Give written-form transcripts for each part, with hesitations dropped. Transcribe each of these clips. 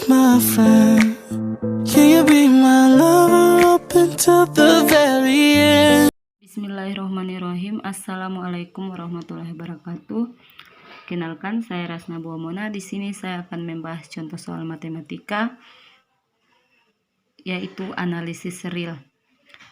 my friend. Can you be my lover up until the very end? Bismillahirrahmanirrahim. Assalamualaikum warahmatullahi wabarakatuh. Kenalkan, saya Rasna Buamona. Di sini saya akan membahas contoh soal matematika, yaitu analisis real.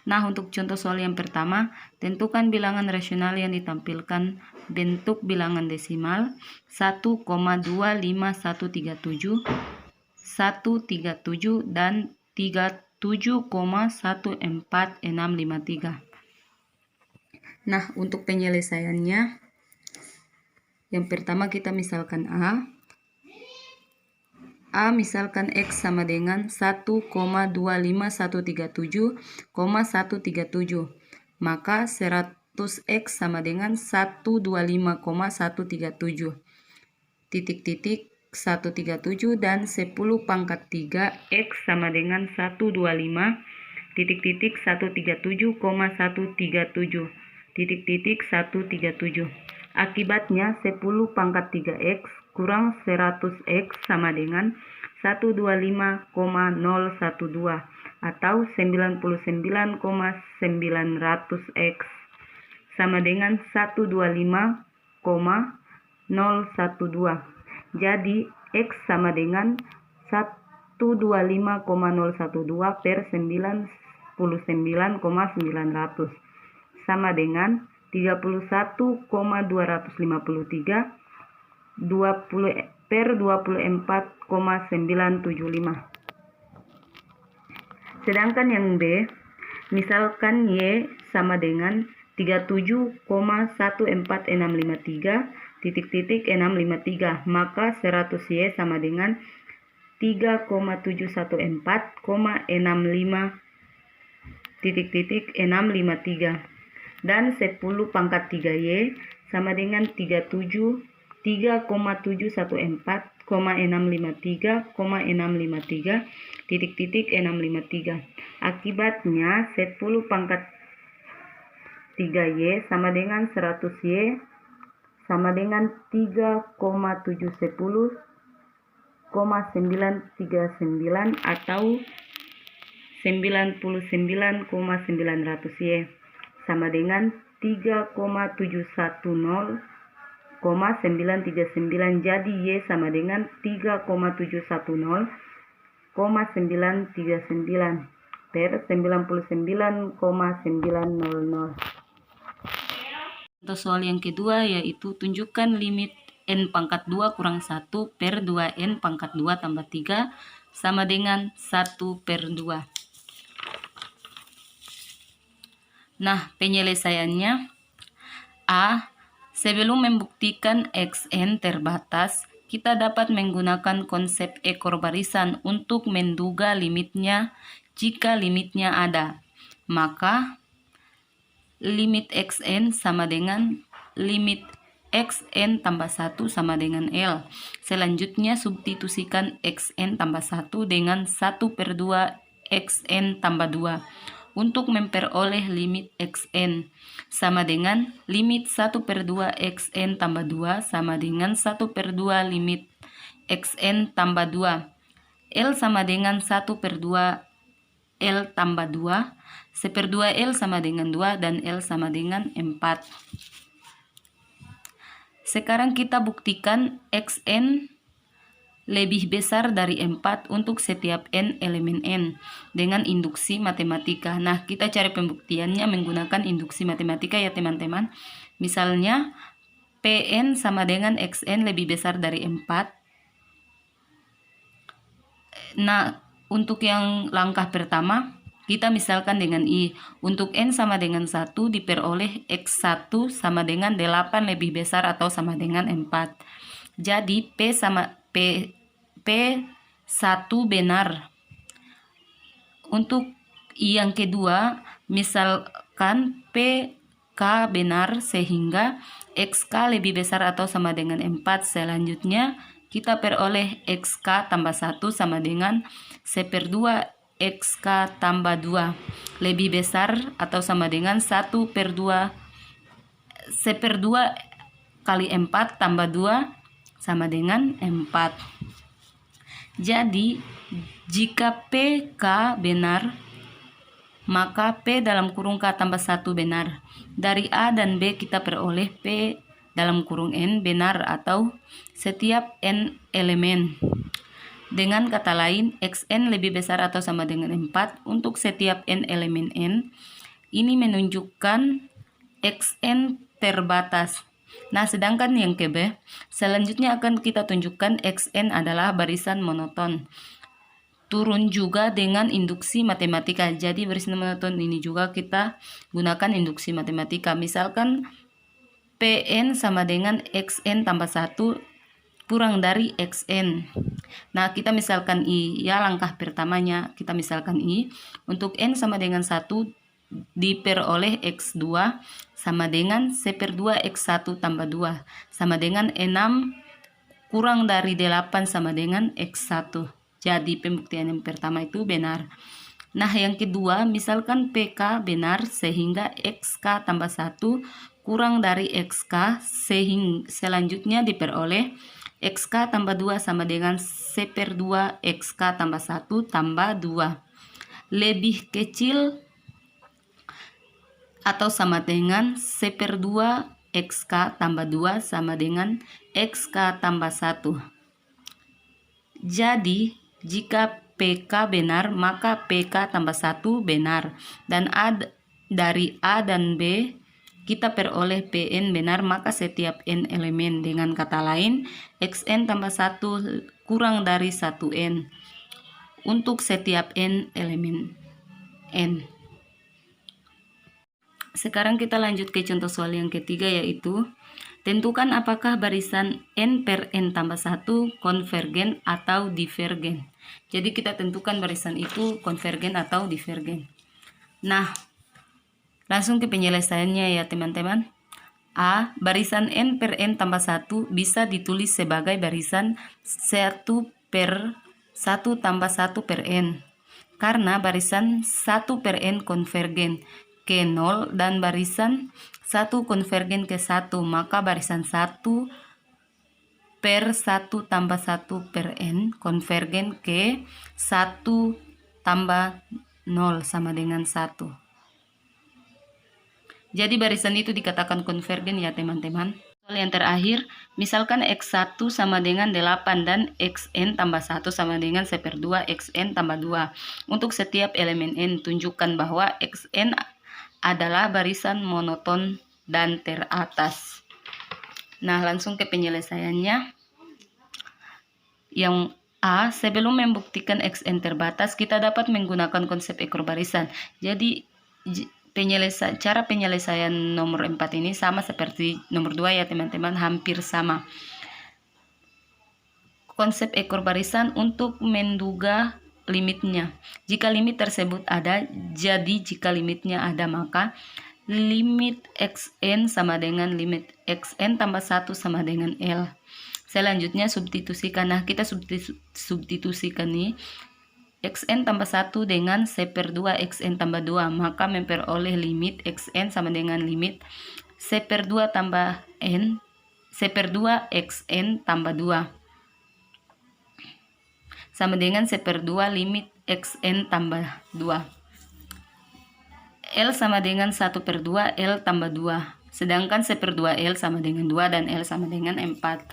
Nah, untuk contoh soal yang pertama, tentukan bilangan rasional yang ditampilkan bentuk bilangan desimal 1,25137, 137 dan 37,1463. Nah, untuk penyelesaiannya, yang pertama kita misalkan A misalkan X sama dengan 1,25137,137, maka 100X sama dengan 125,137, titik-titik 137 dan 10 pangkat 3 X sama dengan 125, titik-titik 137,137, titik-titik 137. Akibatnya 10 pangkat 3X kurang 100X sama dengan 125,012 atau 99,900X sama dengan 125,012. Jadi X sama dengan 125,012 per 99,900 sama dengan 31,253 per 24,975. Sedangkan yang B, misalkan Y sama dengan 37,14653, titik-titik 653, maka 100Y sama dengan 3,714,65, titik-titik 653, dan 10 pangkat 3Y sama dengan 3,714,653,653, titik-titik 653. Akibatnya 10 pangkat 3Y sama dengan 100Y sama dengan 3,710,939 atau 99,900Y sama dengan 3,710,939. Jadi Y sama dengan 3,710,939 per 99,900. Untuk soal yang kedua, yaitu tunjukkan limit N pangkat 2 kurang 1 per 2N pangkat 2 tambah 3 sama dengan 1 per 2. Nah, penyelesaiannya A. Sebelum membuktikan Xn terbatas, kita dapat menggunakan konsep ekor barisan untuk menduga limitnya. Jika limitnya ada, maka limit Xn sama dengan limit Xn tambah 1 sama dengan L. Selanjutnya substitusikan Xn tambah 1 dengan 1 per 2 Xn tambah 2 untuk memperoleh limit Xn sama dengan limit 1 per 2 Xn tambah 2 sama dengan 1 per 2 limit Xn tambah 2. L sama dengan 1 per 2 L tambah 2, 1/2 L sama dengan 2, dan L sama dengan 4. Sekarang kita buktikan Xn lebih besar dari 4 untuk setiap N elemen N dengan induksi matematika. Nah, kita cari pembuktiannya menggunakan induksi matematika ya teman-teman. Misalnya Pn sama dengan Xn lebih besar dari 4. Nah, untuk yang langkah pertama, kita misalkan dengan I. Untuk N sama dengan 1 diperoleh X1 sama dengan 8 lebih besar atau sama dengan 4. Jadi P1 benar. Untuk I yang kedua, misalkan PK benar sehingga XK lebih besar atau sama dengan 4. Selanjutnya kita peroleh XK tambah 1 sama dengan 1/2 XK tambah 2 lebih besar atau sama dengan 1/2 kali 4 tambah 2 sama dengan 4. Jadi, jika PK benar, maka P dalam kurung K tambah 1 benar. Dari A dan B kita peroleh P dalam kurung N benar atau setiap N elemen. Dengan kata lain, Xn lebih besar atau sama dengan 4 untuk setiap N elemen N. Ini menunjukkan Xn terbatas. Nah, sedangkan yang ke B, selanjutnya akan kita tunjukkan Xn adalah barisan monoton. Turun juga dengan induksi matematika. Jadi barisan monoton ini juga kita gunakan induksi matematika. Misalkan Pn sama dengan Xn tambah 1 kurang dari Xn. Nah, kita misalkan I. Ya, langkah pertamanya kita misalkan I. Untuk N sama dengan 1 diperoleh X2 sama dengan C/2 X1 tambah 2 sama dengan 6 kurang dari 8 sama dengan X1. Jadi pembuktian yang pertama itu benar. Nah, yang kedua, misalkan PK benar sehingga XK tambah 1 kurang dari XK, sehingga selanjutnya diperoleh XK tambah 2 sama dengan C/2 XK tambah 1 tambah 2. Lebih kecil atau sama dengan C/2 XK tambah 2 sama dengan XK tambah 1. Jadi, jika PK benar, maka PK tambah 1 benar. Dan dari A dan B, kita peroleh Pn benar, maka setiap N elemen. Dengan kata lain, Xn tambah 1 kurang dari 1N. Untuk setiap N elemen N. Sekarang kita lanjut ke contoh soal yang ketiga, yaitu tentukan apakah barisan N per N tambah 1 konvergen atau divergen. Jadi kita tentukan barisan itu konvergen atau divergen. Nah, langsung ke penyelesaiannya ya teman-teman. A. Barisan N per N tambah 1 bisa ditulis sebagai barisan 1 per 1 tambah 1 per N. Karena barisan 1 per N konvergen ke 0 dan barisan 1 konvergen ke 1, maka barisan 1 per 1 tambah 1 per N konvergen ke 1 tambah 0 sama dengan 1. Jadi barisan itu dikatakan konvergen ya teman-teman. Soal yang terakhir, misalkan X1 sama dengan 8 dan Xn tambah 1 sama dengan C/2 Xn tambah 2. Untuk setiap elemen N, tunjukkan bahwa Xn adalah barisan monoton dan teratas. Nah, langsung ke penyelesaiannya. Yang A, sebelum membuktikan Xn terbatas, kita dapat menggunakan konsep ekor barisan. Jadi, cara penyelesaian nomor 4 ini sama seperti nomor 2 ya teman-teman, hampir sama. Konsep ekor barisan untuk menduga limitnya. Jika limit tersebut ada, jadi jika limitnya ada, maka limit Xn sama dengan limit Xn tambah 1 sama dengan L. Selanjutnya substitusikan. Nah, kita substitusikan nih Xn tambah 1 dengan C/2 Xn tambah 2, maka memperoleh limit Xn sama dengan limit C/2 tambah N C/2 Xn tambah 2 sama dengan C/2 limit Xn tambah 2. L sama dengan 1/2 L tambah 2. Sedangkan C/2 L sama dengan 2 dan L sama dengan 4.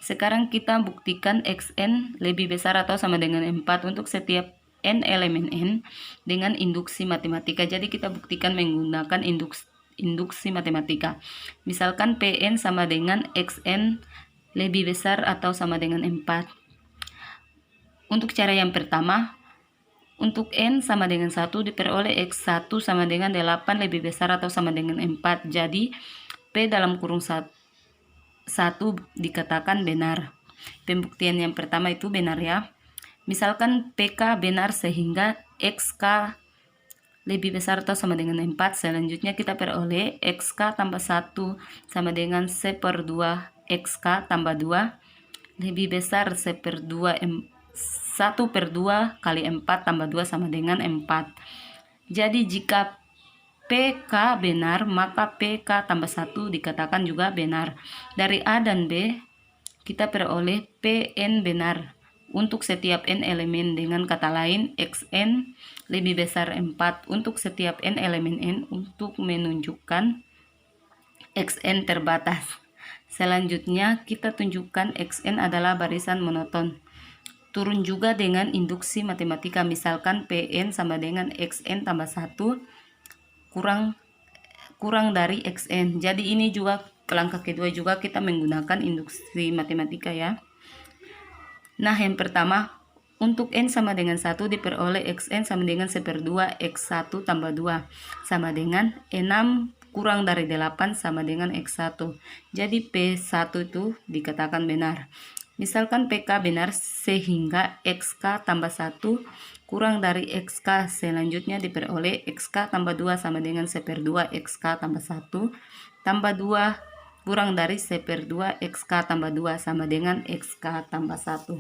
Sekarang kita buktikan Xn lebih besar atau sama dengan 4 untuk setiap N elemen N dengan induksi matematika. Jadi kita buktikan menggunakan induksi matematika. Misalkan Pn sama dengan Xn lebih besar atau sama dengan 4. Untuk cara yang pertama, untuk N sama dengan 1 diperoleh X1 sama dengan 8 lebih besar atau sama dengan 4. Jadi, P dalam kurung 1 dikatakan benar. Pembuktian yang pertama itu benar ya. Misalkan PK benar sehingga XK lebih besar atau sama dengan 4. Selanjutnya kita peroleh XK tambah 1 sama dengan C/2 XK tambah 2 lebih besar C/2 1/2 kali 4 tambah 2 sama dengan 4. Jadi jika PK benar, maka PK tambah 1 dikatakan juga benar. Dari A dan B, kita peroleh PN benar. untuk setiap n elemen. Dengan kata lain, xn lebih besar 4 untuk setiap n elemen n untuk menunjukkan xn terbatas. Selanjutnya, kita tunjukkan xn adalah barisan monoton. Turun juga dengan induksi matematika, misalkan Pn sama dengan xn tambah 1 kurang dari xn. Jadi ini juga langkah kedua juga kita menggunakan induksi matematika ya. Nah, yang pertama, untuk n sama dengan 1 diperoleh xn sama dengan 1/2 x1 tambah 2 sama dengan 6 kurang dari 8 sama dengan x1. Jadi P1 itu dikatakan benar. Misalkan PK benar sehingga XK tambah 1 kurang dari XK selanjutnya diperoleh XK tambah 2 sama dengan 1/2 XK tambah 1 tambah 2 kurang dari 1/2 XK tambah 2 sama dengan XK tambah 1.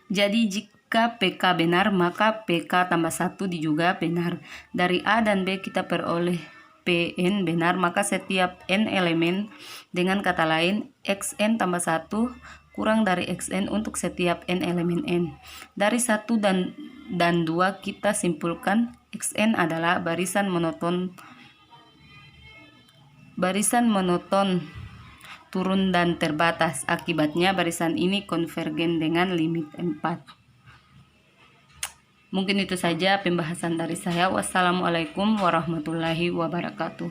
Jadi jika PK benar maka PK tambah 1 juga benar. Dari A dan B kita peroleh Pn benar, maka setiap n elemen, dengan kata lain xn tambah 1 kurang dari xn untuk setiap n elemen n. Dari 1 dan 2 kita simpulkan xn adalah barisan monoton turun dan terbatas. Akibatnya barisan ini konvergen dengan limit 4. Mungkin itu saja pembahasan dari saya. Wassalamualaikum warahmatullahi wabarakatuh.